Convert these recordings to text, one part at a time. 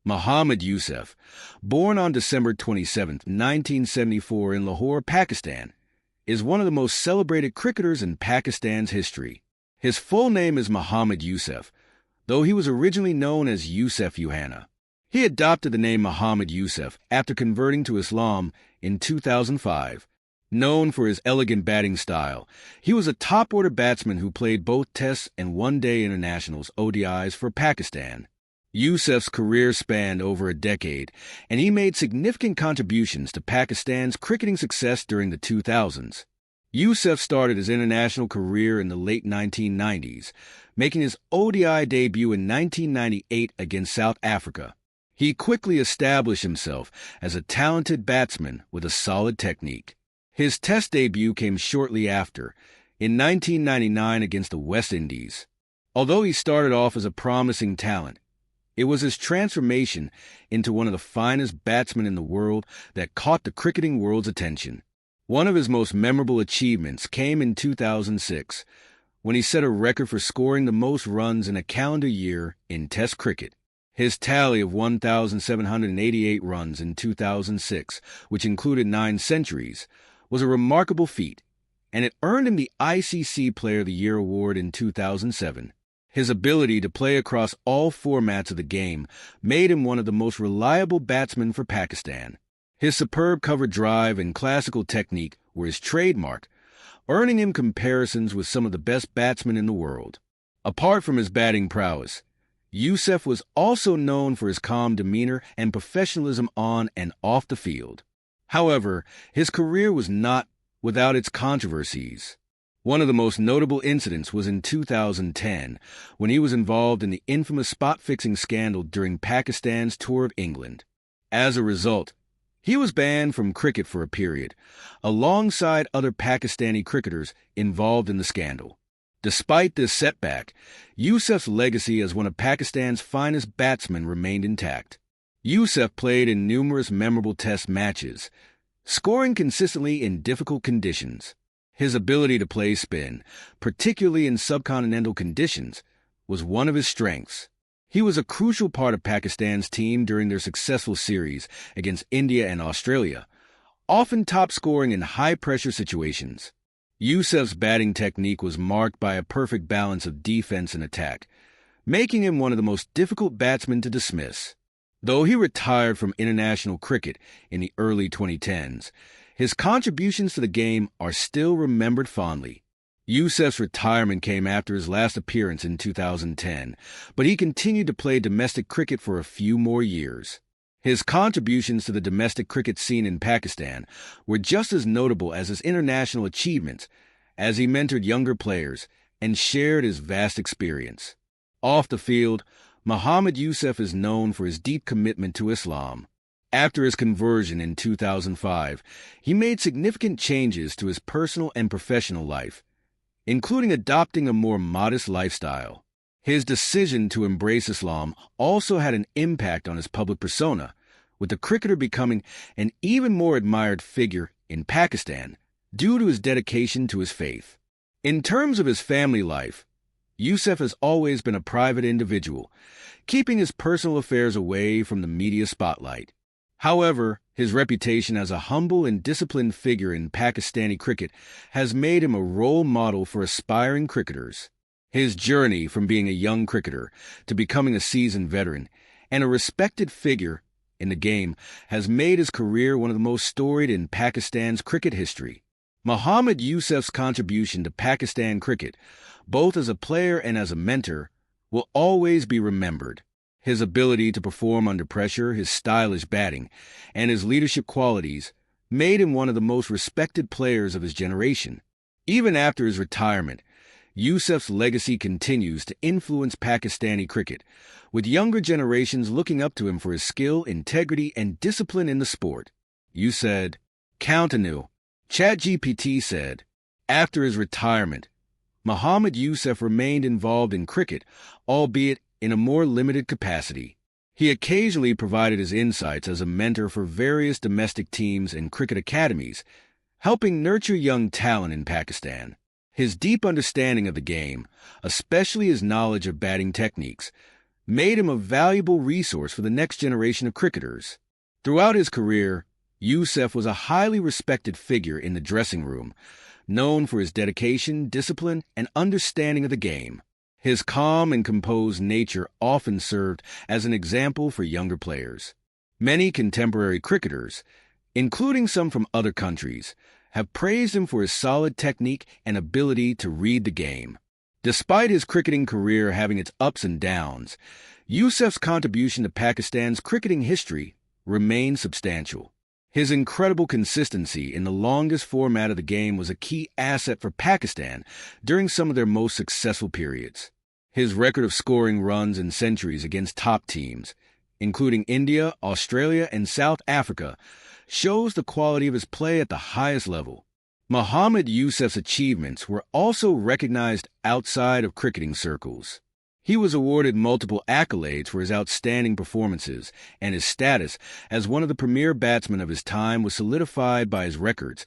Mohammad Yousuf, born on December 27, 1974 in Lahore, Pakistan, is one of the most celebrated cricketers in Pakistan's history. His full name is Mohammad Yousuf, though he was originally known as Yousuf Yohanna. He adopted the name Mohammad Yousuf after converting to Islam in 2005. Known for his elegant batting style, he was a top-order batsman who played both Tests and One-Day Internationals (ODIs) for Pakistan. Yousuf's career spanned over a decade, and he made significant contributions to Pakistan's cricketing success during the 2000s. Yousuf started his international career in the late 1990s, making his ODI debut in 1998 against South Africa. He quickly established himself as a talented batsman with a solid technique. His Test debut came shortly after, in 1999 against the West Indies. Although he started off as a promising talent, it was his transformation into one of the finest batsmen in the world that caught the cricketing world's attention. One of his most memorable achievements came in 2006, when he set a record for scoring the most runs in a calendar year in Test cricket. His tally of 1,788 runs in 2006, which included 9 centuries, was a remarkable feat, and it earned him the ICC Player of the Year award in 2007. His ability to play across all formats of the game made him one of the most reliable batsmen for Pakistan. His superb cover drive and classical technique were his trademark, earning him comparisons with some of the best batsmen in the world. Apart from his batting prowess, Yousuf was also known for his calm demeanor and professionalism on and off the field. However, his career was not without its controversies. One of the most notable incidents was in 2010, when he was involved in the infamous spot-fixing scandal during Pakistan's tour of England. As a result, he was banned from cricket for a period, alongside other Pakistani cricketers involved in the scandal. Despite this setback, Yousuf's legacy as one of Pakistan's finest batsmen remained intact. Yousuf played in numerous memorable Test matches, scoring consistently in difficult conditions. His ability to play spin, particularly in subcontinental conditions, was one of his strengths. He was a crucial part of Pakistan's team during their successful series against India and Australia, often top-scoring in high-pressure situations. Yousuf's batting technique was marked by a perfect balance of defense and attack, making him one of the most difficult batsmen to dismiss. Though he retired from international cricket in the early 2010s, his contributions to the game are still remembered fondly. Yousuf's retirement came after his last appearance in 2010, but he continued to play domestic cricket for a few more years. His contributions to the domestic cricket scene in Pakistan were just as notable as his international achievements, as he mentored younger players and shared his vast experience. Off the field, Mohammad Yousuf is known for his deep commitment to Islam. After his conversion in 2005, he made significant changes to his personal and professional life, including adopting a more modest lifestyle. His decision to embrace Islam also had an impact on his public persona, with the cricketer becoming an even more admired figure in Pakistan due to his dedication to his faith. In terms of his family life, Yousuf has always been a private individual, keeping his personal affairs away from the media spotlight. However, his reputation as a humble and disciplined figure in Pakistani cricket has made him a role model for aspiring cricketers. His journey from being a young cricketer to becoming a seasoned veteran and a respected figure in the game has made his career one of the most storied in Pakistan's cricket history. Mohammad Yousuf's contribution to Pakistan cricket, both as a player and as a mentor, will always be remembered. His ability to perform under pressure, his stylish batting, and his leadership qualities made him one of the most respected players of his generation. Even after his retirement, Yousuf's legacy continues to influence Pakistani cricket, with younger generations looking up to him for his skill, integrity, and discipline in the sport. You said, Countinu. ChatGPT said, after his retirement, Mohammad Yousuf remained involved in cricket, albeit in a more limited capacity. He occasionally provided his insights as a mentor for various domestic teams and cricket academies, helping nurture young talent in Pakistan. His deep understanding of the game, especially his knowledge of batting techniques, made him a valuable resource for the next generation of cricketers. Throughout his career, Yousuf was a highly respected figure in the dressing room, known for his dedication, discipline, and understanding of the game. His calm and composed nature often served as an example for younger players. Many contemporary cricketers, including some from other countries, have praised him for his solid technique and ability to read the game. Despite his cricketing career having its ups and downs, Yousuf's contribution to Pakistan's cricketing history remains substantial. His incredible consistency in the longest format of the game was a key asset for Pakistan during some of their most successful periods. His record of scoring runs and centuries against top teams, including India, Australia, and South Africa, shows the quality of his play at the highest level. Mohammad Yousuf's achievements were also recognized outside of cricketing circles. He was awarded multiple accolades for his outstanding performances, and his status as one of the premier batsmen of his time was solidified by his records,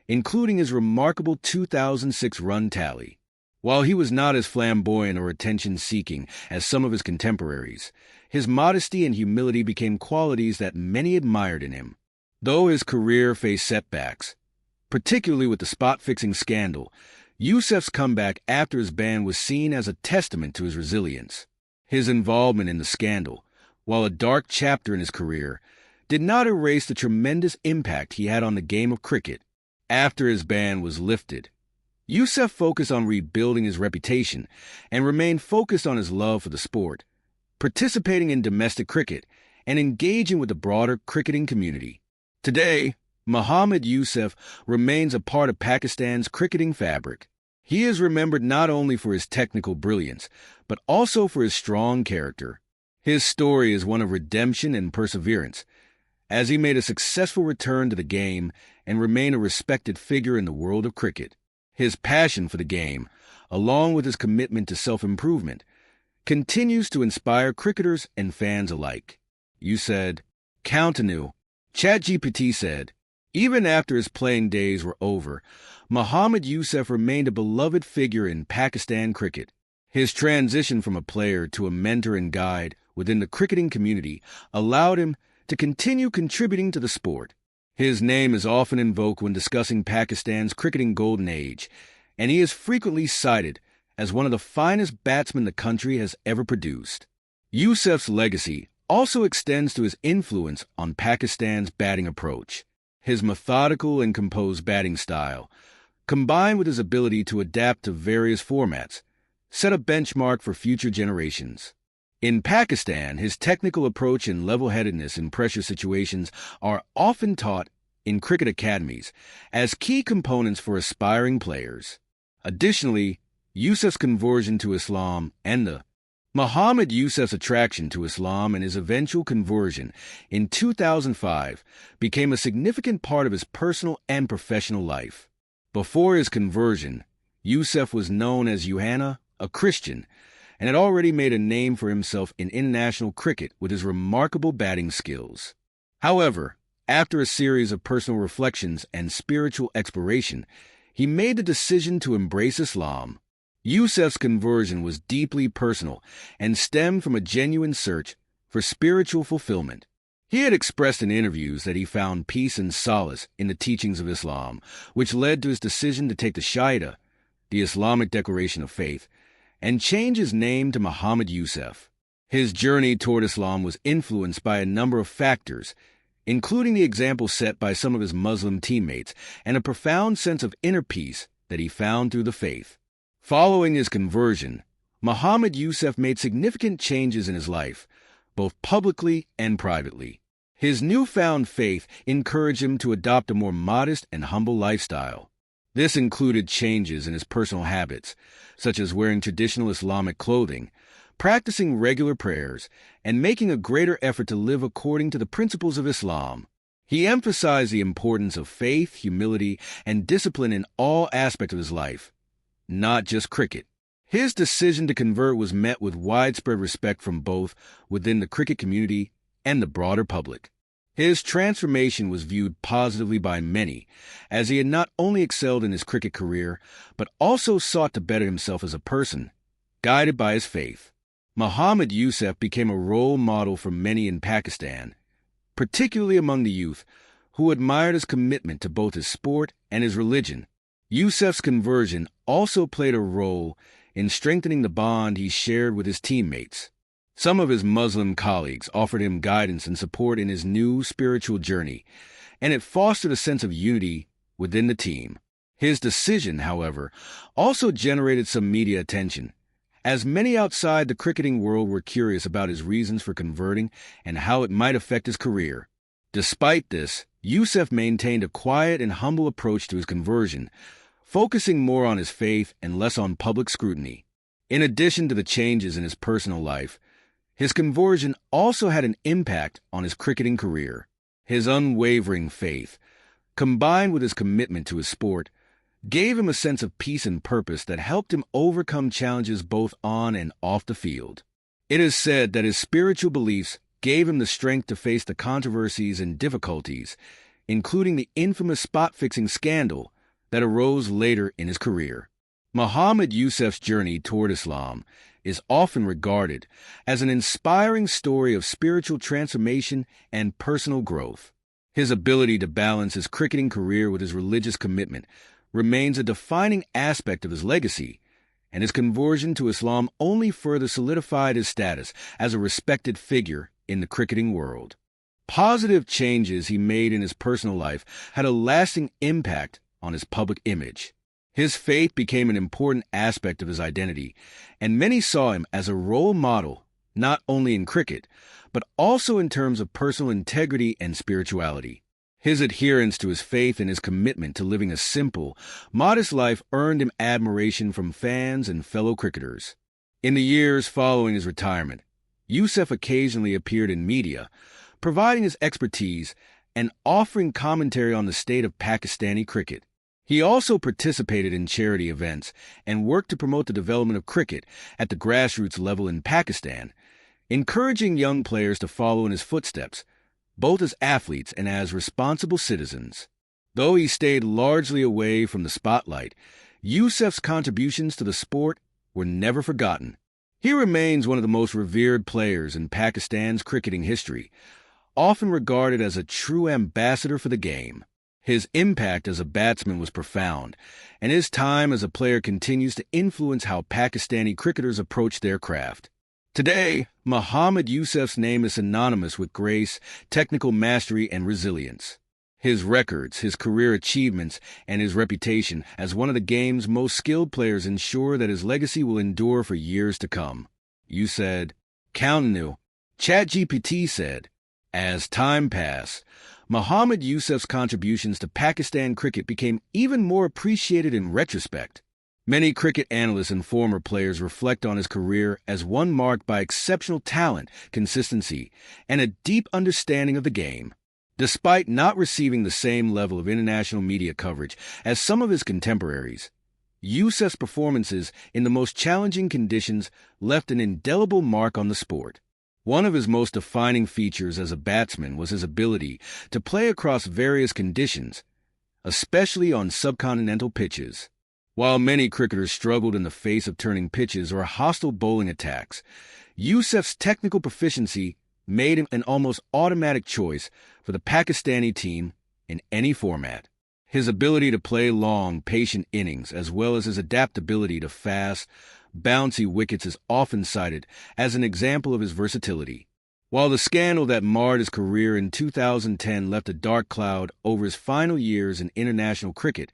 including his remarkable 2006 run tally. While he was not as flamboyant or attention-seeking as some of his contemporaries, his modesty and humility became qualities that many admired in him. Though his career faced setbacks, particularly with the spot-fixing scandal, Yousuf's comeback after his ban was seen as a testament to his resilience. His involvement in the scandal, while a dark chapter in his career, did not erase the tremendous impact he had on the game of cricket. After his ban was lifted, Yousuf focused on rebuilding his reputation and remained focused on his love for the sport, participating in domestic cricket and engaging with the broader cricketing community. Today, Mohammad Yousuf remains a part of Pakistan's cricketing fabric. He is remembered not only for his technical brilliance, but also for his strong character. His story is one of redemption and perseverance, as he made a successful return to the game and remained a respected figure in the world of cricket. His passion for the game, along with his commitment to self-improvement, continues to inspire cricketers and fans alike. You said, Countinu. ChatGPT said, even after his playing days were over, Mohammad Yousuf remained a beloved figure in Pakistan cricket. His transition from a player to a mentor and guide within the cricketing community allowed him to continue contributing to the sport. His name is often invoked when discussing Pakistan's cricketing golden age, and he is frequently cited as one of the finest batsmen the country has ever produced. Yousuf's legacy also extends to his influence on Pakistan's batting approach. His methodical and composed batting style, combined with his ability to adapt to various formats, set a benchmark for future generations. In Pakistan, his technical approach and level-headedness in pressure situations are often taught in cricket academies as key components for aspiring players. Additionally, Yousuf's conversion to Islam and Mohammad Yousuf's attraction to Islam and his eventual conversion in 2005 became a significant part of his personal and professional life. Before his conversion, Yousuf was known as Yohana, a Christian, and had already made a name for himself in international cricket with his remarkable batting skills. However, after a series of personal reflections and spiritual exploration, he made the decision to embrace Islam. Yousuf's conversion was deeply personal and stemmed from a genuine search for spiritual fulfillment. He had expressed in interviews that he found peace and solace in the teachings of Islam, which led to his decision to take the Shahada, the Islamic declaration of faith, and change his name to Mohammad Yousuf. His journey toward Islam was influenced by a number of factors, including the example set by some of his Muslim teammates and a profound sense of inner peace that he found through the faith. Following his conversion, Mohammad Yousuf made significant changes in his life, both publicly and privately. His newfound faith encouraged him to adopt a more modest and humble lifestyle. This included changes in his personal habits, such as wearing traditional Islamic clothing, practicing regular prayers, and making a greater effort to live according to the principles of Islam. He emphasized the importance of faith, humility, and discipline in all aspects of his life, not just cricket. His decision to convert was met with widespread respect from both within the cricket community and the broader public. His transformation was viewed positively by many, as he had not only excelled in his cricket career, but also sought to better himself as a person, guided by his faith. Muhammad Yousuf became a role model for many in Pakistan, particularly among the youth, who admired his commitment to both his sport and his religion. Yousuf's conversion also played a role in strengthening the bond he shared with his teammates. Some of his Muslim colleagues offered him guidance and support in his new spiritual journey, and it fostered a sense of unity within the team. His decision, however, also generated some media attention, as many outside the cricketing world were curious about his reasons for converting and how it might affect his career. Despite this, Yousuf maintained a quiet and humble approach to his conversion, focusing more on his faith and less on public scrutiny. In addition to the changes in his personal life, his conversion also had an impact on his cricketing career. His unwavering faith, combined with his commitment to his sport, gave him a sense of peace and purpose that helped him overcome challenges both on and off the field. It is said that his spiritual beliefs gave him the strength to face the controversies and difficulties, including the infamous spot-fixing scandal that arose later in his career. Muhammad Yousuf's journey toward Islam is often regarded as an inspiring story of spiritual transformation and personal growth. His ability to balance his cricketing career with his religious commitment remains a defining aspect of his legacy, and his conversion to Islam only further solidified his status as a respected figure in the cricketing world. Positive changes he made in his personal life had a lasting impact on his public image. His faith became an important aspect of his identity, and many saw him as a role model not only in cricket, but also in terms of personal integrity and spirituality. His adherence to his faith and his commitment to living a simple, modest life earned him admiration from fans and fellow cricketers. In the years following his retirement, Yousuf occasionally appeared in media, providing his expertise and offering commentary on the state of Pakistani cricket. He also participated in charity events and worked to promote the development of cricket at the grassroots level in Pakistan, encouraging young players to follow in his footsteps, both as athletes and as responsible citizens. Though he stayed largely away from the spotlight, Yousuf's contributions to the sport were never forgotten. He remains one of the most revered players in Pakistan's cricketing history, often regarded as a true ambassador for the game. His impact as a batsman was profound, and his time as a player continues to influence how Pakistani cricketers approach their craft. Today, Muhammad Yousuf's name is synonymous with grace, technical mastery, and resilience. His records, his career achievements, and his reputation as one of the game's most skilled players ensure that his legacy will endure for years to come. You said, Countinu. ChatGPT said, as time passed, Muhammad Yousuf's contributions to Pakistan cricket became even more appreciated in retrospect. Many cricket analysts and former players reflect on his career as one marked by exceptional talent, consistency, and a deep understanding of the game. Despite not receiving the same level of international media coverage as some of his contemporaries, Yousuf's performances in the most challenging conditions left an indelible mark on the sport. One of his most defining features as a batsman was his ability to play across various conditions, especially on subcontinental pitches. While many cricketers struggled in the face of turning pitches or hostile bowling attacks, Yousuf's technical proficiency made him an almost automatic choice for the Pakistani team in any format. His ability to play long, patient innings, as well as his adaptability to fast, bouncy wickets is often cited as an example of his versatility. While the scandal that marred his career in 2010 left a dark cloud over his final years in international cricket,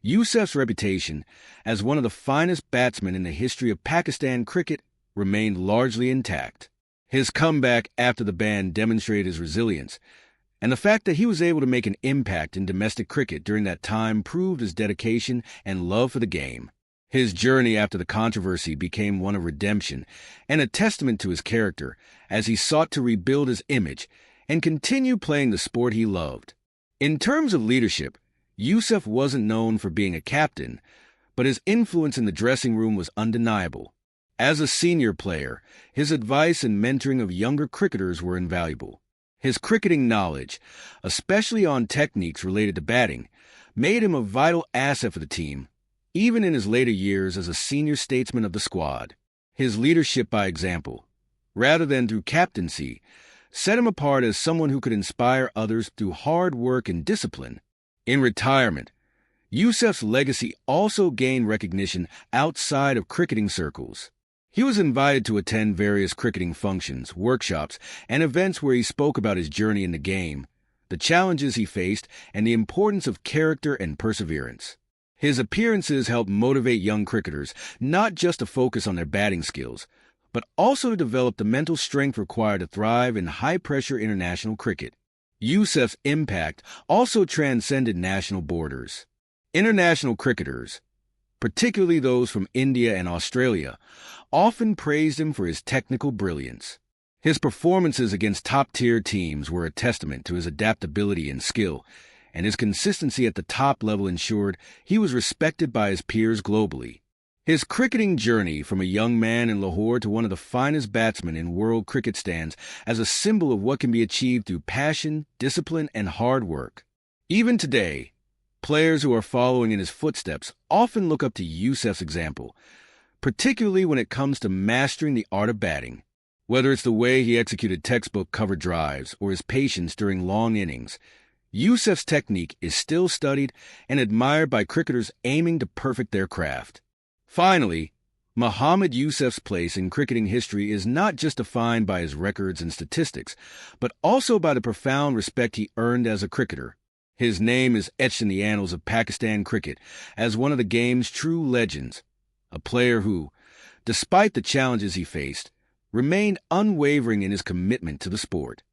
Yousuf's reputation as one of the finest batsmen in the history of Pakistan cricket remained largely intact. His comeback after the ban demonstrated his resilience, and the fact that he was able to make an impact in domestic cricket during that time proved his dedication and love for the game. His journey after the controversy became one of redemption and a testament to his character as he sought to rebuild his image and continue playing the sport he loved. In terms of leadership, Yousuf wasn't known for being a captain, but his influence in the dressing room was undeniable. As a senior player, his advice and mentoring of younger cricketers were invaluable. His cricketing knowledge, especially on techniques related to batting, made him a vital asset for the team, even in his later years as a senior statesman of the squad. His leadership by example, rather than through captaincy, set him apart as someone who could inspire others through hard work and discipline. In retirement, Yousuf's legacy also gained recognition outside of cricketing circles. He was invited to attend various cricketing functions, workshops, and events where he spoke about his journey in the game, the challenges he faced, and the importance of character and perseverance. His appearances helped motivate young cricketers not just to focus on their batting skills, but also to develop the mental strength required to thrive in high-pressure international cricket. Yousuf's impact also transcended national borders. International cricketers, particularly those from India and Australia, often praised him for his technical brilliance. His performances against top-tier teams were a testament to his adaptability and skill, and his consistency at the top level ensured he was respected by his peers globally. His cricketing journey from a young man in Lahore to one of the finest batsmen in world cricket stands as a symbol of what can be achieved through passion, discipline, and hard work. Even today, players who are following in his footsteps often look up to Yousuf's example, particularly when it comes to mastering the art of batting. Whether it's the way he executed textbook-covered drives or his patience during long innings, Yousuf's technique is still studied and admired by cricketers aiming to perfect their craft. Finally, Mohammad Yousuf's place in cricketing history is not just defined by his records and statistics, but also by the profound respect he earned as a cricketer. His name is etched in the annals of Pakistan cricket as one of the game's true legends, a player who, despite the challenges he faced, remained unwavering in his commitment to the sport.